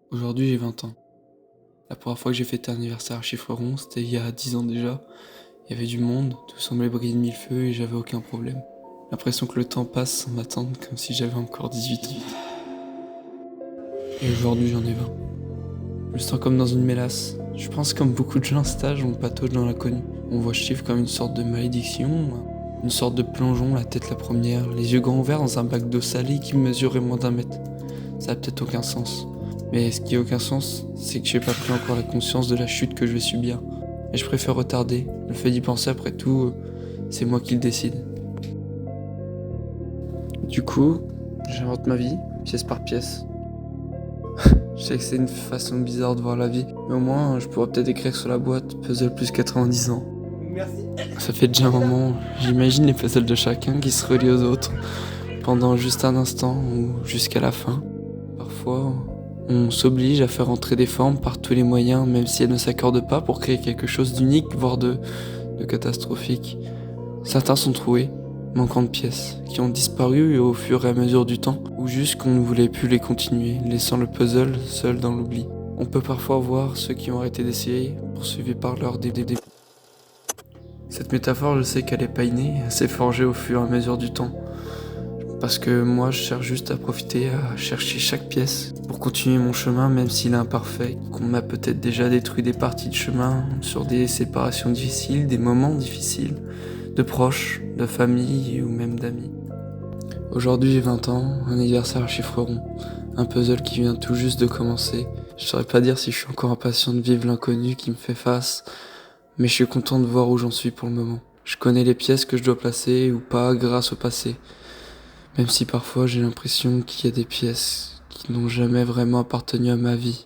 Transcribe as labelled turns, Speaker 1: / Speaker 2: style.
Speaker 1: Aujourd'hui, j'ai 20 ans. La première fois que j'ai fêté un anniversaire à chiffre rond, c'était il y a 10 ans déjà. Il y avait du monde, tout semblait briller de mille feux et j'avais aucun problème. L'impression que le temps passe sans m'attendre, comme si j'avais encore 18 ans. Et aujourd'hui, j'en ai 20. Je me sens comme dans une mélasse. Je pense comme beaucoup de gens à cet âge, on patauge dans l'inconnu. On voit chiffre comme une sorte de malédiction, une sorte de plongeon, la tête la première, les yeux grands ouverts dans un bac d'eau salée qui mesurait moins d'1 mètre. Ça a peut-être aucun sens. Mais ce qui a aucun sens, c'est que j'ai pas pris encore la conscience de la chute que je vais subir. Et je préfère retarder. Le fait d'y penser après tout, c'est moi qui le décide. Du coup, j'invente ma vie, pièce par pièce. Je sais que c'est une façon bizarre de voir la vie, mais au moins je pourrais peut-être écrire sur la boîte puzzle plus 90 ans.
Speaker 2: Merci.
Speaker 1: Ça fait déjà un moment, j'imagine les puzzles de chacun qui se relient aux autres pendant juste un instant ou jusqu'à la fin. Parfois, on s'oblige à faire entrer des formes par tous les moyens, même si elles ne s'accordent pas pour créer quelque chose d'unique, voire de catastrophique. Certains sont troués, manquant de pièces, qui ont disparu au fur et à mesure du temps, ou juste qu'on ne voulait plus les continuer, laissant le puzzle seul dans l'oubli. On peut parfois voir ceux qui ont arrêté d'essayer, poursuivis par leur dé. Cette métaphore, je sais qu'elle est pas innée, elle s'est forgée au fur et à mesure du temps. Parce que moi, je cherche juste à profiter, à chercher chaque pièce pour continuer mon chemin, même s'il est imparfait, qu'on m'a peut-être déjà détruit des parties de chemin sur des séparations difficiles, des moments difficiles, de proches, de famille ou même d'amis. Aujourd'hui, j'ai 20 ans, un anniversaire à chiffre rond, un puzzle qui vient tout juste de commencer. Je saurais pas dire si je suis encore impatient de vivre l'inconnu qui me fait face, mais je suis content de voir où j'en suis pour le moment. Je connais les pièces que je dois placer ou pas grâce au passé. Même si parfois j'ai l'impression qu'il y a des pièces qui n'ont jamais vraiment appartenu à ma vie.